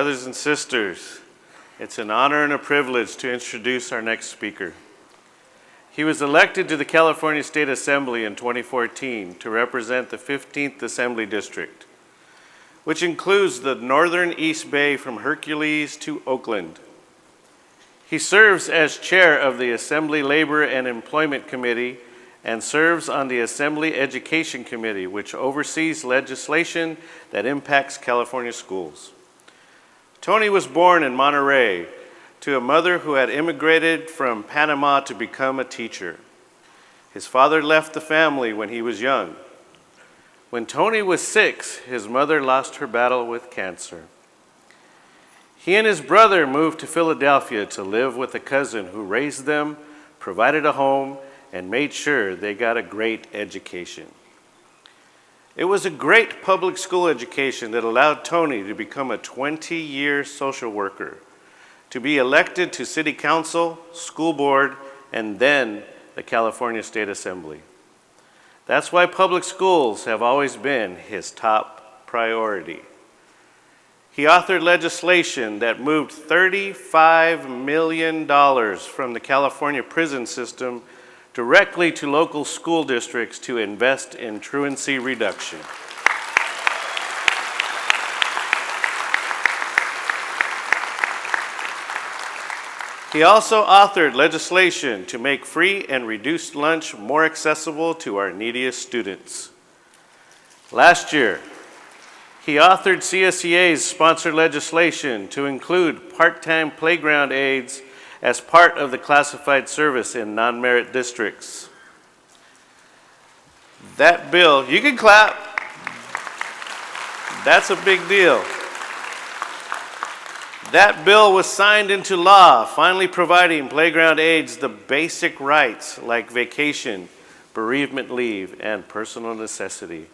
Brothers and sisters, it's an honor and a privilege to introduce our next speaker. He was elected to the California State Assembly in 2014 to represent the 15th Assembly District, which includes the northern East Bay from Hercules to Oakland. He serves as chair of the Assembly Labor and Employment Committee and serves on the Assembly Education Committee, which oversees legislation that impacts California schools. Tony was born in Monterey to a mother who had immigrated from Panama to become a teacher. His father left the family when he was young. When Tony was 6, his mother lost her battle with cancer. He and his brother moved to Philadelphia to live with a cousin who raised them, provided a home, and made sure they got a great education. It was a great public school education that allowed Tony to become a 20-year social worker, to be elected to city council, school board, and then the California State Assembly. That's why public schools have always been his top priority. He authored legislation that moved $35 million from the California prison system directly to local school districts to invest in truancy reduction. He also authored legislation to make free and reduced lunch more accessible to our neediest students. Last year, he authored CSEA's sponsored legislation to include part-time playground aides as part of the classified service in non-merit districts. That bill, you can clap. That's a big deal. That bill was signed into law, finally providing playground aides the basic rights like vacation, bereavement leave, and personal necessity.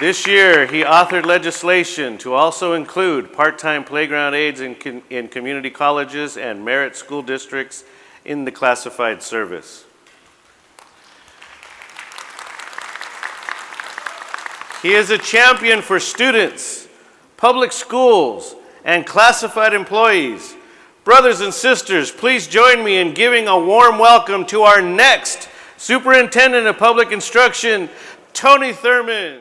This year, he authored legislation to also include part-time playground aides in community colleges and merit school districts in the classified service. He is a champion for students, public schools, and classified employees. Brothers and sisters, please join me in giving a warm welcome to our next Superintendent of Public Instruction, Tony Thurmond.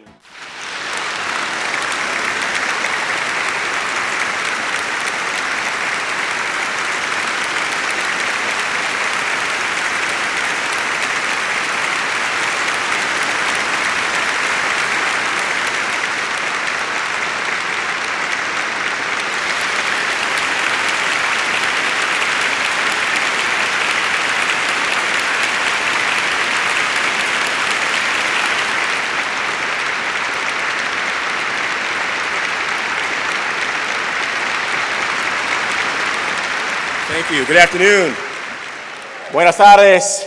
Thank you. Good afternoon. Buenas tardes.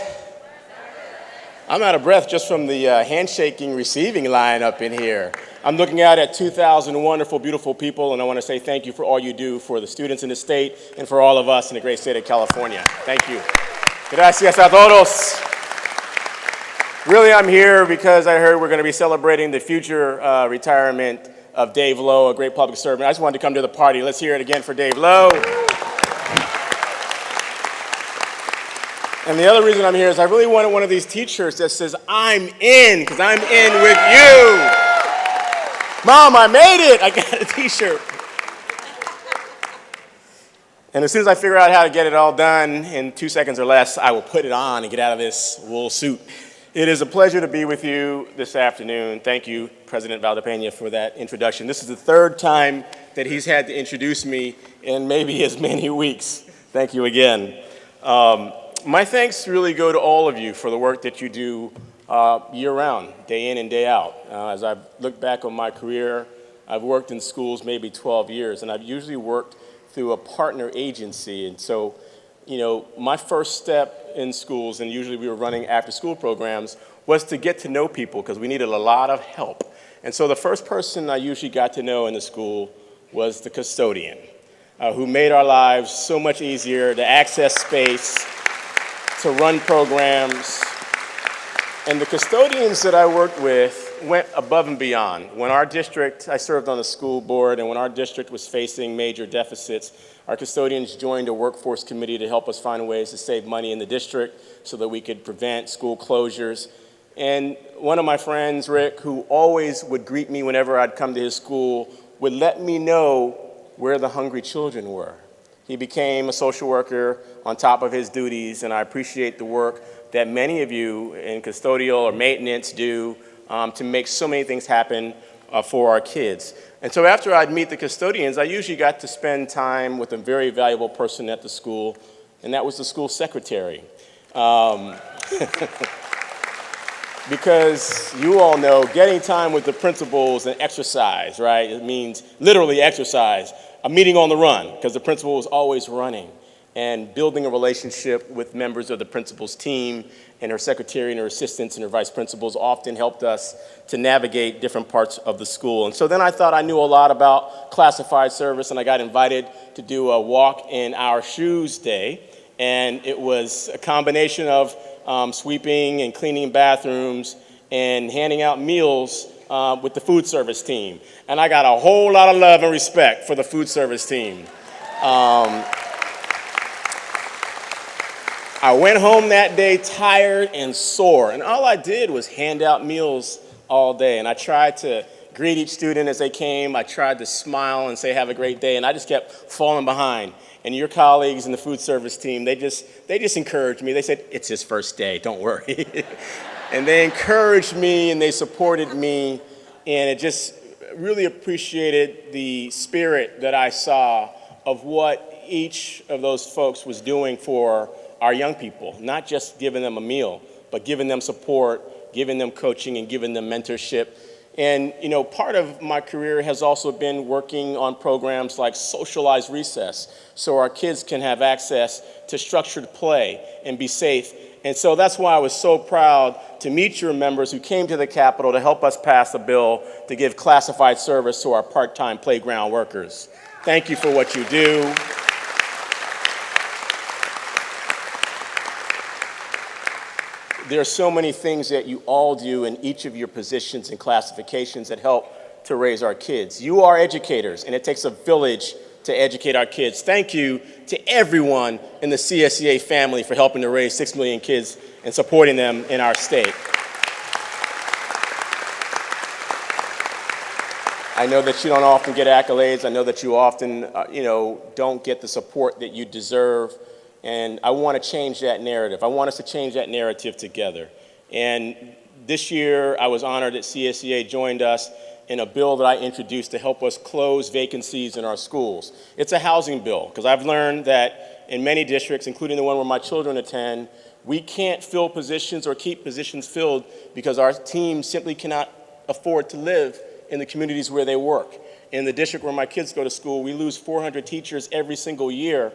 I'm out of breath just from the handshaking receiving line up in here. I'm looking out at 2,000 wonderful, beautiful people, and I want to say thank you for all you do for the students in the state and for all of us in the great state of California. Thank you. Gracias a todos. Really, I'm here because I heard we're going to be celebrating the future retirement of Dave Lowe, a great public servant. I just wanted to come to the party. Let's hear it again for Dave Lowe. And the other reason I'm here is I really wanted one of these t-shirts that says, I'm in, because I'm in with you. Mom, I made it. I got a t-shirt. And as soon as I figure out how to get it all done in 2 seconds or less, I will put it on and get out of this wool suit. It is a pleasure to be with you this afternoon. Thank you, President Valdepena, for that introduction. This is the third time that he's had to introduce me in maybe as many weeks. Thank you again. My thanks really go to all of you for the work that you do year-round, day in and day out. As I've looked back on my career, I've worked in schools maybe 12 years, and I've usually worked through a partner agency. And so, you know, my first step in schools, and usually we were running after-school programs, was to get to know people because we needed a lot of help. And so the first person I usually got to know in the school was the custodian, who made our lives so much easier to access space, to run programs. And the custodians that I worked with went above and beyond. When our district, I served on the school board, and when our district was facing major deficits, our custodians joined a workforce committee to help us find ways to save money in the district so that we could prevent school closures. And one of my friends, Rick, who always would greet me whenever I'd come to his school, would let me know where the hungry children were. He became a social worker on top of his duties, and I appreciate the work that many of you in custodial or maintenance do to make so many things happen for our kids. And so after I'd meet the custodians, I usually got to spend time with a very valuable person at the school, and that was the school secretary. Because you all know getting time with the principal is an exercise, right? It means literally exercise, a meeting on the run, because the principal is always running. And building a relationship with members of the principal's team and her secretary and her assistants and her vice principals often helped us to navigate different parts of the school. And so then I thought I knew a lot about classified service, and I got invited to do a walk in our shoes day. And it was a combination of sweeping and cleaning bathrooms and handing out meals with the food service team. And I got a whole lot of love and respect for the food service team. I went home that day tired and sore, and all I did was hand out meals all day. And I tried to greet each student as they came. I tried to smile and say, have a great day, and I just kept falling behind. And your colleagues in the food service team, they just encouraged me. They said, it's his first day, don't worry. And they encouraged me and they supported me, and it just really appreciated the spirit that I saw of what each of those folks was doing for our young people, not just giving them a meal, but giving them support, giving them coaching, and giving them mentorship. And, you know, part of my career has also been working on programs like socialized recess, so our kids can have access to structured play and be safe. And so that's why I was so proud to meet your members who came to the Capitol to help us pass a bill to give classified service to our part-time playground workers. Thank you for what you do. There are so many things that you all do in each of your positions and classifications that help to raise our kids. You are educators, and it takes a village to educate our kids. Thank you to everyone in the CSEA family for helping to raise 6 million kids and supporting them in our state. I know that you don't often get accolades. I know that you often, don't get the support that you deserve. And I want to change that narrative. I want us to change that narrative together. And this year, I was honored that CSEA joined us in a bill that I introduced to help us close vacancies in our schools. It's a housing bill, because I've learned that in many districts, including the one where my children attend, we can't fill positions or keep positions filled because our teams simply cannot afford to live in the communities where they work. In the district where my kids go to school, we lose 400 teachers every single year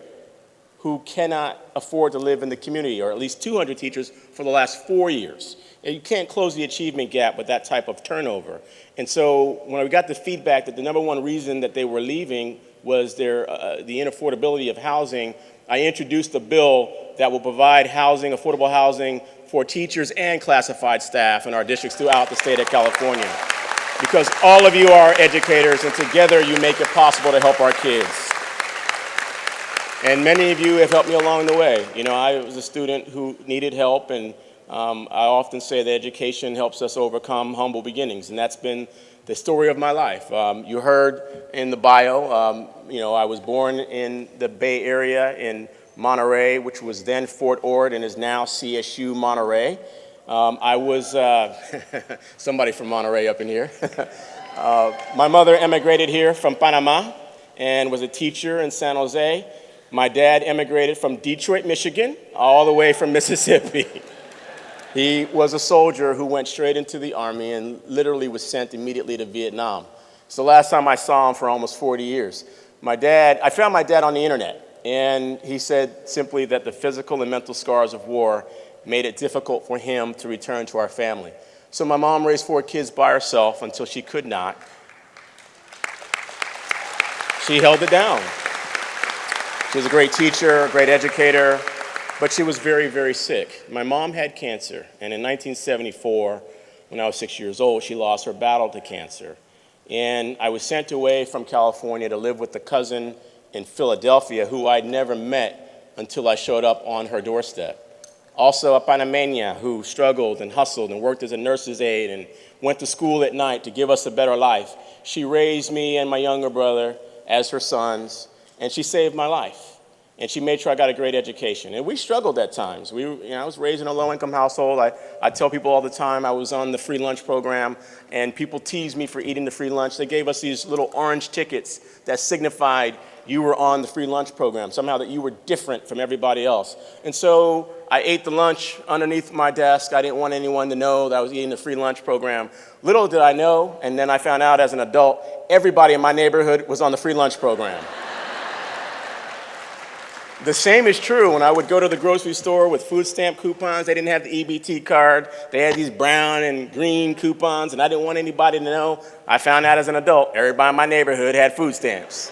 who cannot afford to live in the community, or at least 200 teachers for the last 4 years. And you can't close the achievement gap with that type of turnover. And so when we got the feedback that the number one reason that they were leaving was the inaffordability of housing, I introduced a bill that will provide housing, affordable housing, for teachers and classified staff in our districts throughout the state of California. Because all of you are educators, and together you make it possible to help our kids. And many of you have helped me along the way. You know, I was a student who needed help, and I often say that education helps us overcome humble beginnings, and that's been the story of my life. You heard in the bio, I was born in the Bay Area in Monterey, which was then Fort Ord and is now CSU Monterey. I was somebody from Monterey up in here. My mother emigrated here from Panama and was a teacher in San Jose. My dad emigrated from Detroit, Michigan, all the way from Mississippi. He was a soldier who went straight into the Army and literally was sent immediately to Vietnam. It's the last time I saw him for almost 40 years. I found my dad on the internet, and he said simply that the physical and mental scars of war made it difficult for him to return to our family. So my mom raised 4 kids by herself until she could not. She held it down. She was a great teacher, a great educator, but she was very, very sick. My mom had cancer, and in 1974, when I was 6 years old, she lost her battle to cancer. And I was sent away from California to live with a cousin in Philadelphia who I'd never met until I showed up on her doorstep. Also a Panameña who struggled and hustled and worked as a nurse's aide and went to school at night to give us a better life. She raised me and my younger brother as her sons, and she saved my life. And she made sure I got a great education. And we struggled at times. I was raised in a low-income household. I tell people all the time I was on the free lunch program, and people teased me for eating the free lunch. They gave us these little orange tickets that signified you were on the free lunch program, somehow that you were different from everybody else. And so I ate the lunch underneath my desk. I didn't want anyone to know that I was eating the free lunch program. Little did I know, and then I found out as an adult, everybody in my neighborhood was on the free lunch program. The same is true when I would go to the grocery store with food stamp coupons. They didn't have the EBT card. They had these brown and green coupons, and I didn't want anybody to know. I found out as an adult, everybody in my neighborhood had food stamps.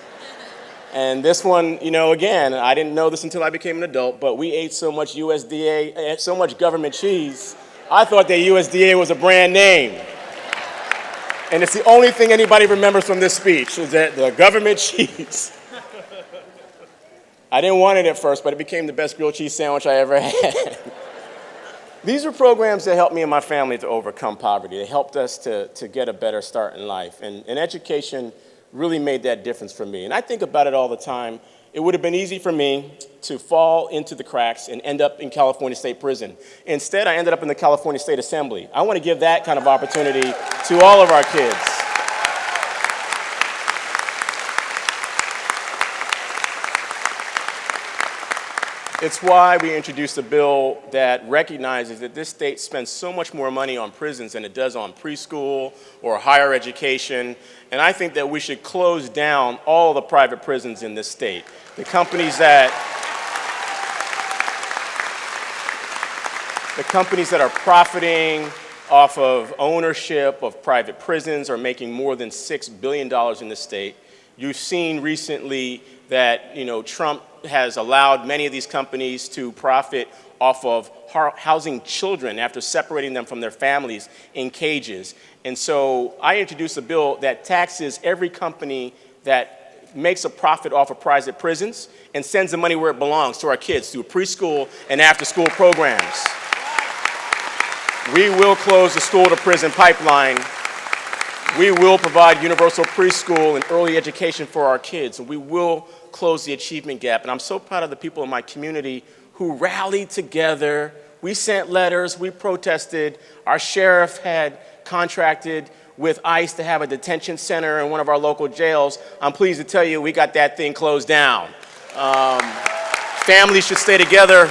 And this one, again, I didn't know this until I became an adult, but we ate so much USDA, so much government cheese, I thought that USDA was a brand name. And it's the only thing anybody remembers from this speech, is that the government cheese. I didn't want it at first, but it became the best grilled cheese sandwich I ever had. These were programs that helped me and my family to overcome poverty. They helped us to get a better start in life. And education really made that difference for me. And I think about it all the time. It would have been easy for me to fall into the cracks and end up in California State Prison. Instead, I ended up in the California State Assembly. I want to give that kind of opportunity to all of our kids. It's why we introduced a bill that recognizes that this state spends so much more money on prisons than it does on preschool or higher education. And I think that we should close down all the private prisons in this state. The companies that are profiting off of ownership of private prisons are making more than $6 billion in the state. You've seen recently that, Trump has allowed many of these companies to profit off of housing children after separating them from their families in cages. And so I introduced a bill that taxes every company that makes a profit off of private prisons and sends the money where it belongs, to our kids, through preschool and after-school programs. We will close the school-to-prison pipeline. We will provide universal preschool and early education for our kids, and we will close the achievement gap. And I'm so proud of the people in my community who rallied together. We sent letters, we protested. Our sheriff had contracted with ICE to have a detention center in one of our local jails. I'm pleased to tell you we got that thing closed down. Families should stay together.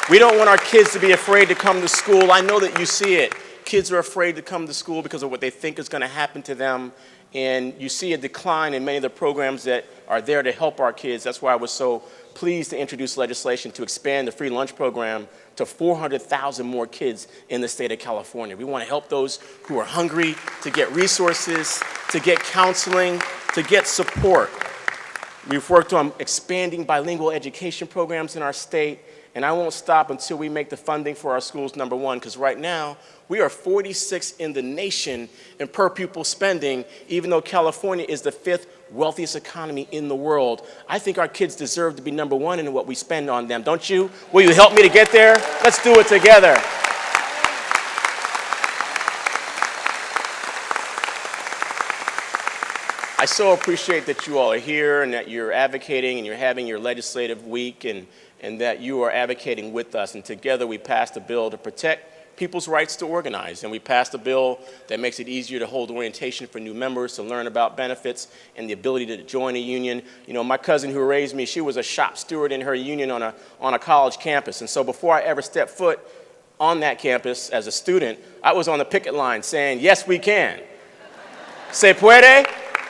We don't want our kids to be afraid to come to school. I know that you see it. Kids are afraid to come to school because of what they think is going to happen to them. And you see a decline in many of the programs that are there to help our kids. That's why I was so pleased to introduce legislation to expand the free lunch program to 400,000 more kids in the state of California. We want to help those who are hungry to get resources, to get counseling, to get support. We've worked on expanding bilingual education programs in our state, and I won't stop until we make the funding for our schools number one, because right now, we are 46 in the nation in per pupil spending, even though California is the 5th wealthiest economy in the world. I think our kids deserve to be number one in what we spend on them, don't you? Will you help me to get there? Let's do it together. I so appreciate that you all are here and that you're advocating and you're having your legislative week and that you are advocating with us. And together we passed a bill to protect people's rights to organize. And we passed a bill that makes it easier to hold orientation for new members, to learn about benefits and the ability to join a union. My cousin who raised me, she was a shop steward in her union on a college campus. And so before I ever stepped foot on that campus as a student, I was on the picket line saying, yes, we can. ¿Se puede?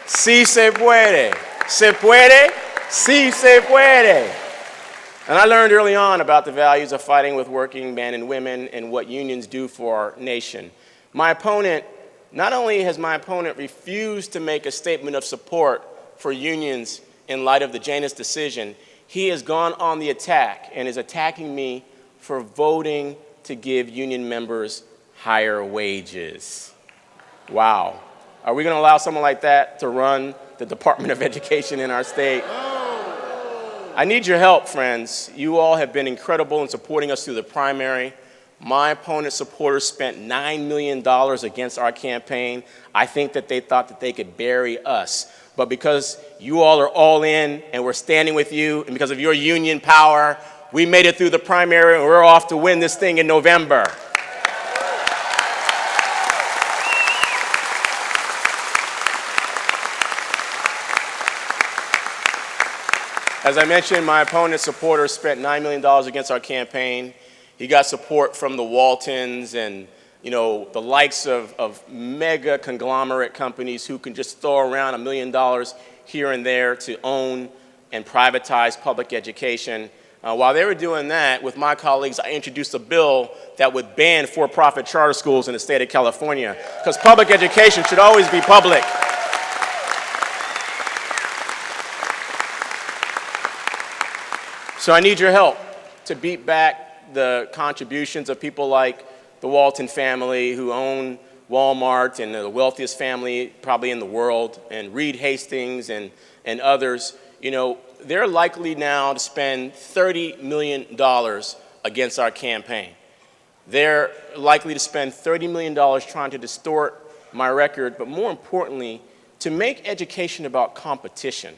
Sí se puede. ¿Se puede? Sí se puede. And I learned early on about the values of fighting with working men and women and what unions do for our nation. Not only has my opponent refused to make a statement of support for unions in light of the Janus decision, he has gone on the attack and is attacking me for voting to give union members higher wages. Wow. Are we going to allow someone like that to run the Department of Education in our state? I need your help, friends. You all have been incredible in supporting us through the primary. My opponent's supporters spent $9 million against our campaign. I think that they thought that they could bury us. But because you all are all in and we're standing with you, and because of your union power, we made it through the primary and we're off to win this thing in November. As I mentioned, my opponent's supporters spent $9 million against our campaign. He got support from the Waltons and, the likes of mega conglomerate companies who can just throw around $1 million here and there to own and privatize public education. While they were doing that, with my colleagues, I introduced a bill that would ban for-profit charter schools in the state of California, because public education should always be public. So I need your help to beat back the contributions of people like the Walton family, who own Walmart and the wealthiest family probably in the world, and Reed Hastings and others. They're likely now to spend $30 million against our campaign. They're likely to spend $30 million trying to distort my record, but more importantly, to make education about competition.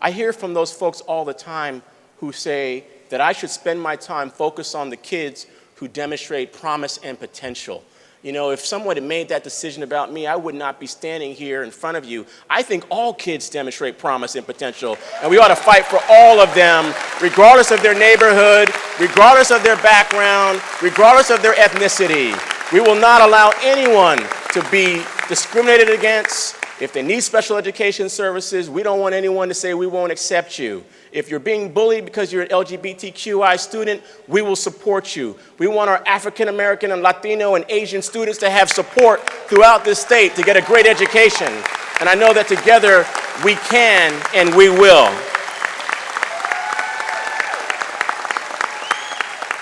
I hear from those folks all the time who say that I should spend my time focused on the kids who demonstrate promise and potential. If someone had made that decision about me, I would not be standing here in front of you. I think all kids demonstrate promise and potential, and we ought to fight for all of them, regardless of their neighborhood, regardless of their background, regardless of their ethnicity. We will not allow anyone to be discriminated against. If they need special education services, we don't want anyone to say we won't accept you. If you're being bullied because you're an LGBTQI student, we will support you. We want our African American and Latino and Asian students to have support throughout this state to get a great education. And I know that together we can and we will.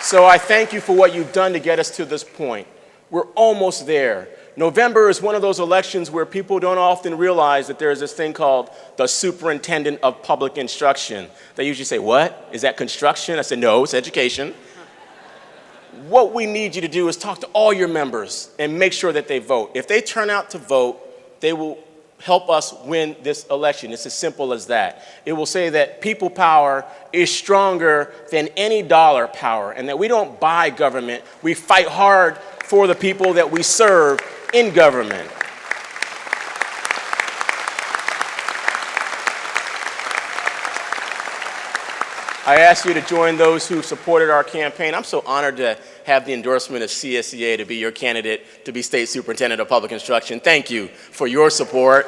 So I thank you for what you've done to get us to this point. We're almost there. November is one of those elections where people don't often realize that there's this thing called the superintendent of public instruction. They usually say, what? Is that construction? I said, no, it's education. What we need you to do is talk to all your members and make sure that they vote. If they turn out to vote, they will help us win this election. It's as simple as that. It will say that people power is stronger than any dollar power, and that we don't buy government. We fight hard for the people that we serve in government. I ask you to join those who supported our campaign. I'm so honored to have the endorsement of CSEA to be your candidate to be State Superintendent of Public Instruction. Thank you for your support.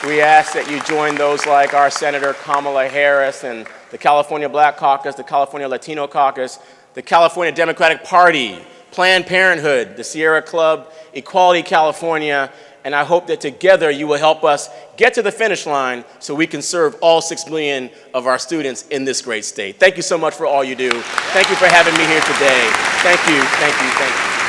We ask that you join those like our Senator Kamala Harris and the California Black Caucus, the California Latino Caucus, the California Democratic Party, Planned Parenthood, the Sierra Club, Equality California, and I hope that together you will help us get to the finish line so we can serve all 6 million of our students in this great state. Thank you so much for all you do. Thank you for having me here today. Thank you, thank you, thank you.